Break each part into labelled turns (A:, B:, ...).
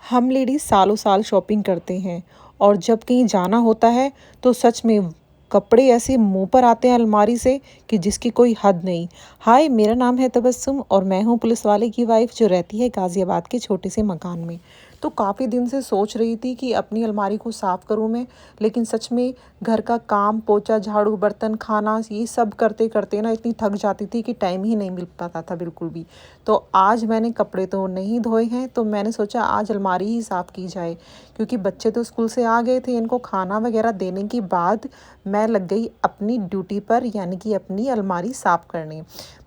A: हम लेडीज़ सालों साल शॉपिंग करते हैं और जब कहीं जाना होता है तो सच में कपड़े ऐसे मुंह पर आते हैं अलमारी से कि जिसकी कोई हद नहीं। हाय, मेरा नाम है तबस्सुम और मैं हूँ पुलिस वाले की वाइफ जो रहती है गाज़ियाबाद के छोटे से मकान में। तो काफ़ी दिन से सोच रही थी कि अपनी अलमारी को साफ़ करूँ मैं, लेकिन सच में घर का काम, पोछा, झाड़ू, बर्तन, खाना ये सब करते करते ना इतनी थक जाती थी कि टाइम ही नहीं मिल पाता था बिल्कुल भी। तो आज मैंने कपड़े तो नहीं धोए हैं, तो मैंने सोचा आज अलमारी ही साफ़ की जाए, क्योंकि बच्चे तो स्कूल से आ गए थे। इनको खाना वगैरह देने के बाद मैं लग गई अपनी ड्यूटी पर, यानी कि अपनी अलमारी साफ़ करने।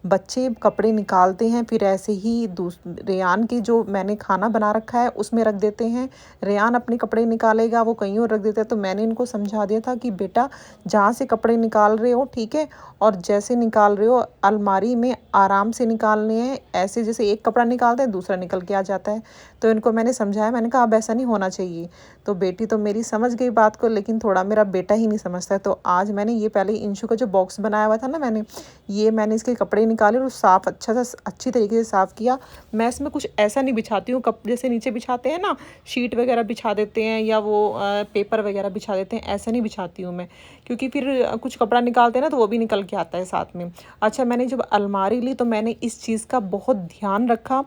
A: बच्चे कपड़े निकालते हैं, फिर ऐसे ही रेयान के जो मैंने खाना बना रखा है उसमें रख देते हैं। रेयान अपने कपड़े निकालेगा, वो कहीं और रख देता है। तो मैंने इनको समझा दिया था कि बेटा, जहाँ से कपड़े निकाल रहे हो ठीक है, और जैसे निकाल रहे हो अलमारी में आराम से निकालने हैं। ऐसे जैसे एक कपड़ा निकालते हैं दूसरा निकल के आ जाता है। तो इनको मैंने समझाया, मैंने कहा अब ऐसा नहीं होना चाहिए। तो बेटी तो मेरी समझ गई बात को, लेकिन थोड़ा मेरा बेटा ही नहीं समझता है। तो आज मैंने ये पहले इंशू का जो बॉक्स बनाया हुआ था ना, मैंने इसके कपड़े निकाले और साफ़ अच्छी तरीके से साफ़ किया। मैं इसमें कुछ ऐसा नहीं बिछाती हूँ, कप जैसे नीचे बिछाते हैं ना, शीट वगैरह बिछा देते हैं या वो पेपर वगैरह बिछा देते हैं, ऐसा नहीं बिछाती हूँ मैं, क्योंकि फिर कुछ कपड़ा निकालते हैं ना तो वो भी निकल के आता है साथ में। अच्छा, मैंने जब अलमारी ली तो मैंने इस चीज़ का बहुत ध्यान रखा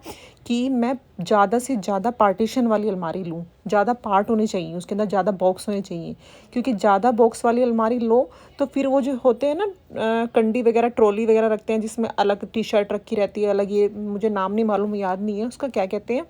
A: कि मैं ज़्यादा से ज़्यादा पार्टीशन वाली अलमारी लूँ। ज़्यादा पार्ट होने चाहिए, उसके अंदर ज़्यादा बॉक्स होने चाहिए, क्योंकि ज़्यादा बॉक्स वाली अलमारी लो तो फिर वो जो होते हैं ना कंडी वगैरह, ट्रॉली वगैरह रखते हैं जिसमें अलग टी शर्ट रखी रहती है, अलग, ये मुझे नाम नहीं मालूम, याद नहीं है उसका क्या कहते हैं,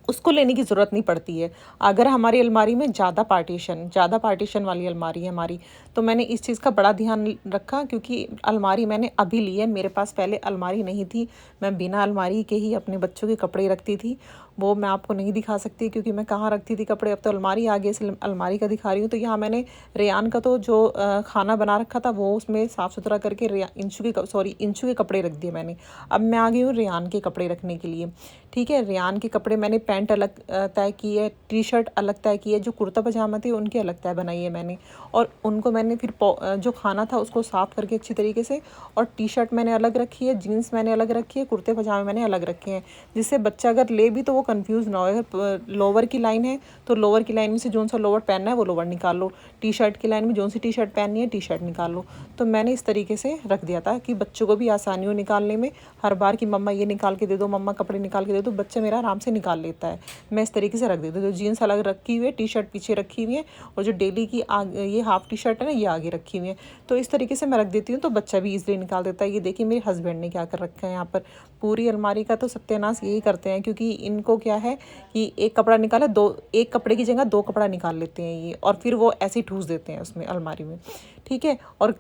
A: उसको लेने की ज़रूरत नहीं पड़ती है अगर हमारी अलमारी में ज़्यादा पार्टीशन वाली अलमारी है हमारी। तो मैंने इस चीज़ का बड़ा ध्यान रखा, क्योंकि अलमारी मैंने अभी ली है, मेरे पास पहले अलमारी नहीं थी। मैं बिना अलमारी के ही अपने बच्चों के कपड़े रखती थी। वो मैं आपको नहीं दिखा सकती क्योंकि मैं कहाँ रखती थी कपड़े, अब तो अलमारी आ गई, इसलिए अलमारी का दिखा रही हूँ। तो यहाँ मैंने रेयान का तो जो खाना बना रखा था वो उसमें साफ़ सुथरा करके इंचू के कपड़े रख दिए मैंने। अब मैं आ गई हूँ रेयान के कपड़े रखने के लिए। ठीक है, रेयान के कपड़े मैंने पैंट अलग तय की है, टी शर्ट अलग तय की है, जो कुर्ता पजामा थे उनकी अलग तय बनाई है मैंने। और उनको मैंने फिर जो खाना था उसको साफ़ करके अच्छी तरीके से, और टी शर्ट मैंने अलग रखी है, जीन्स मैंने अलग रखी है, कुर्ते पजामे मैंने अलग रखे हैं, जिससे बच्चा अगर ले भी तो वो कंफ्यूज ना हो। अगर लोअर की लाइन है तो लोअर की लाइन में से जो सा लोअर पहनना है वो लोअर निकाल लो, टी शर्ट की लाइन में जो सी टी शर्ट पहननी है टी शर्ट निकाल लो। तो मैंने इस तरीके से रख दिया था कि बच्चों को भी आसानी हो निकालने में। हर बार कि मम्मा ये निकाल के दे दो, मम्मा कपड़े निकाल के दे दो, बच्चा मेरा आराम से निकाल लेता है। मैं इस तरीके से रख देती हूँ। तो जीन्स अलग रखी हुई है, टी शर्ट पीछे रखी हुई है, और जो डेली की ये हाफ टी शर्ट है ना ये आगे रखी हुई है। तो इस तरीके से मैं रख देती हूँ, तो बच्चा भी ईजिली निकाल देता है। ये देखिए मेरे हस्बैंड ने क्या कर रखा है यहाँ पर, पूरी अलमारी का तो सत्यानाश यही करते हैं, क्योंकि इनको क्या है कि एक कपड़ा निकाला, एक कपड़े की जगह दो कपड़ा निकाल लेते हैं ये, और फिर वो ऐसे ही ठूस देते हैं उसमें अलमारी में। ठीक है, और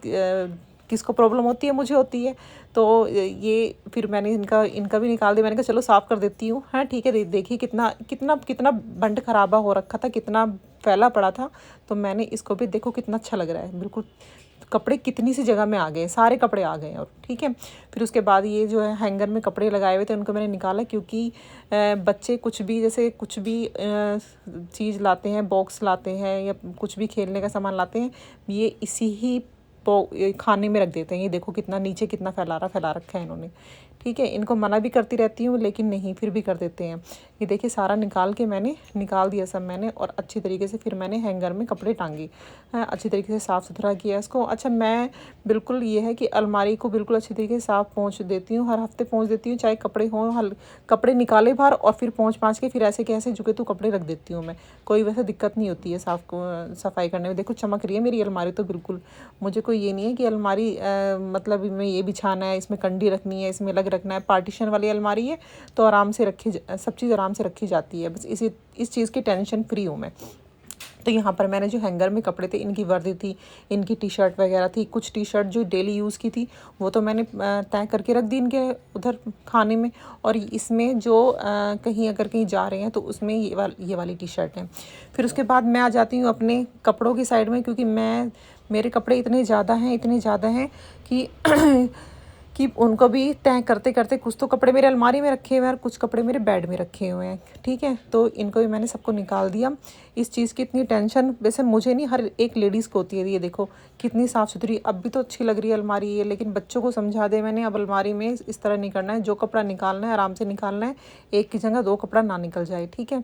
A: किसको प्रॉब्लम होती है, मुझे होती है। तो ये फिर मैंने इनका भी निकाल दिया। मैंने कहा चलो साफ़ कर देती हूँ। हाँ ठीक है, देखिए कितना कितना कितना बंड खराबा हो रखा था, कितना फैला पड़ा था। तो मैंने इसको भी, देखो कितना अच्छा लग रहा है, बिल्कुल कपड़े कितनी सी जगह में आ गए, सारे कपड़े आ गए। और ठीक है, फिर उसके बाद ये जो है हैंगर में कपड़े लगाए हुए थे उनको मैंने निकाला, क्योंकि बच्चे कुछ भी, जैसे कुछ भी चीज़ लाते हैं, बॉक्स लाते हैं या कुछ भी खेलने का सामान लाते हैं, ये इसी ही खाने में रख देते हैं। ये देखो कितना नीचे कितना फैला रखा है इन्होंने। ठीक है, इनको मना भी करती रहती हूँ लेकिन नहीं, फिर भी कर देते हैं। ये देखिए सारा निकाल दिया सब मैंने, और अच्छी तरीके से फिर मैंने हैंगर में कपड़े टांगे। अच्छी तरीके से साफ़ सुथरा किया इसको। अच्छा, मैं बिल्कुल ये है कि अलमारी को बिल्कुल अच्छी तरीके से साफ़ पोंछ देती हूँ, हर हफ्ते पोंछ देती हूँ, चाहे कपड़े हों, कपड़े निकाले बाहर और फिर पोंछ के फिर ऐसे के ऐसे झुके तो कपड़े रख देती हूँ मैं। कोई वैसे दिक्कत नहीं होती है सफाई करने में। देखो चमक रही है मेरी अलमारी तो बिल्कुल। मुझे कोई ये नहीं है कि अलमारी मतलब में ये बिछाना है, इसमें कंडी रखनी है, इसमें अलग रखना है। पार्टीशन वाली अलमारी है तो आराम से सब चीज़ आराम से रखी जाती है। बस इस चीज़ की टेंशन फ्री हूँ मैं। तो यहाँ पर मैंने जो हैंगर में कपड़े थे, इनकी वर्दी थी, इनकी टी शर्ट वगैरह थी, कुछ टी शर्ट जो डेली यूज़ की थी वो तो मैंने तय करके रख दी इनके उधर खाने में। और इसमें जो कहीं अगर कहीं जा रहे हैं तो उसमें ये वाली टी शर्ट है। फिर उसके बाद मैं आ जाती हूँ अपने कपड़ों की साइड में, क्योंकि मेरे कपड़े इतने ज़्यादा हैं कि कि उनको भी तय करते करते कुछ तो कपड़े मेरे अलमारी में रखे हुए हैं और कुछ कपड़े मेरे बेड में रखे हुए हैं, ठीक है। तो इनको भी मैंने सबको निकाल दिया। इस चीज़ की इतनी टेंशन वैसे मुझे नहीं, हर एक लेडीज़ को होती है। ये देखो कितनी साफ़ सुथरी, अब भी तो अच्छी लग रही है अलमारी ये, लेकिन बच्चों को समझा दे मैंने, अब अलमारी में इस तरह नहीं करना है। जो कपड़ा निकालना है आराम से निकालना है, एक की जगह 2 कपड़ा ना निकल जाए, ठीक है।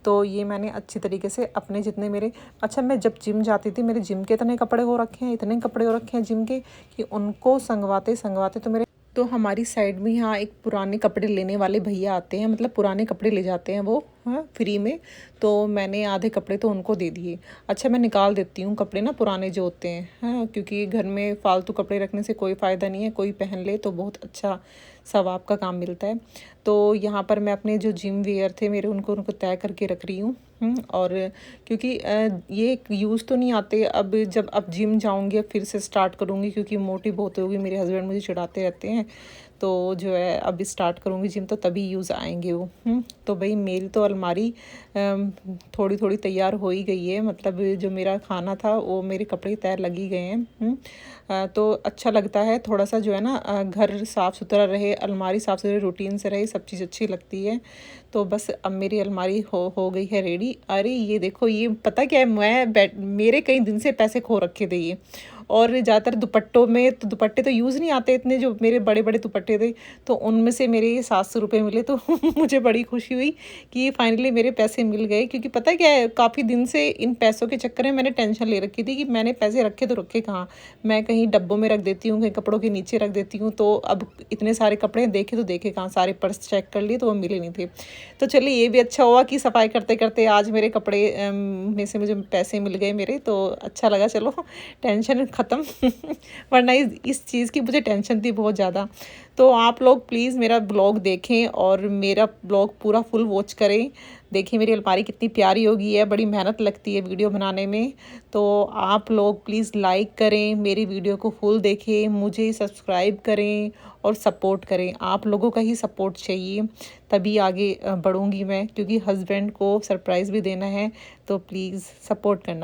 A: तो ये मैंने अच्छी तरीके से अपने जितने मेरे, अच्छा मैं जब जिम जाती थी मेरे जिम के इतने कपड़े हो रखे हैं, इतने कपड़े हो रखे हैं जिम के, कि उनको संगवाते संगवाते तो मेरे, तो हमारी साइड में यहाँ एक पुराने कपड़े लेने वाले भैया आते हैं, मतलब पुराने कपड़े ले जाते हैं वो, हाँ, फ्री में। तो मैंने आधे कपड़े तो उनको दे दिए। अच्छा मैं निकाल देती हूँ कपड़े ना पुराने जो होते हैं, हाँ, क्योंकि घर में फालतू कपड़े रखने से कोई फ़ायदा नहीं है। कोई पहन ले तो बहुत अच्छा सवाब का काम मिलता है। तो यहाँ पर मैं अपने जो जिम वेयर थे मेरे, उनको तय करके रख रही हूँ। और क्योंकि ये यूज़ तो नहीं आते, अब जब अब जिम जाऊँगी अब फिर से स्टार्ट करूँगी, क्योंकि मोटी बहुत होगी, मेरे हस्बैंड मुझे चिढ़ाते रहते हैं। तो जो है अभी स्टार्ट करूँगी जिम तो तभी यूज़ आएंगे वो। तो भाई मेरी तो अलमारी थोड़ी थोड़ी तैयार हो ही गई है, मतलब जो मेरा खाना था वो मेरे कपड़े तैयार लगी गए हैं। तो अच्छा लगता है थोड़ा सा जो है ना, घर साफ़ सुथरा रहे, अलमारी साफ़ सुथरे रूटीन से रहे, सब चीज़ अच्छी लगती है। तो बस अब मेरी अलमारी हो गई है रेडी। अरे ये देखो, ये पता क्या है, मेरे कई दिन से पैसे खो रखे थे ये, और ज़्यादातर दुपट्टों में, तो दुपट्टे तो यूज़ नहीं आते इतने, जो मेरे बड़े बड़े दुपट्टे थे, तो उनमें से मेरे 700 रुपये मिले। तो मुझे बड़ी खुशी हुई कि फाइनली मेरे पैसे मिल गए। क्योंकि पता क्या है, काफ़ी दिन से इन पैसों के चक्कर में मैंने टेंशन ले रखी थी कि मैंने पैसे रखे तो रखे कहाँ। मैं कहीं डब्बों में रख देती हूँ, कहीं कपड़ों के नीचे रख देती हूँ। तो अब इतने सारे कपड़े देखे तो देखे कहाँ, सारे पर्स चेक कर लिए तो वो मिले नहीं थे। तो चलिए ये भी अच्छा हुआ कि सफाई करते करते आज मेरे कपड़े में से मुझे पैसे मिल गए मेरे, तो अच्छा लगा, चलो टेंशन ख़त्म। वरना इस चीज़ की मुझे टेंशन थी बहुत ज़्यादा। तो आप लोग प्लीज़ मेरा ब्लॉग देखें और मेरा ब्लॉग पूरा फुल वॉच करें। देखिए मेरी अलमारी कितनी प्यारी हो गई है, बड़ी मेहनत लगती है वीडियो बनाने में। तो आप लोग प्लीज़ लाइक करें, मेरी वीडियो को फुल देखें, मुझे सब्सक्राइब करें और सपोर्ट करें। आप लोगों का ही सपोर्ट चाहिए, तभी आगे बढ़ूँगी मैं, क्योंकि हस्बैंड को सरप्राइज़ भी देना है। तो प्लीज़ सपोर्ट करना।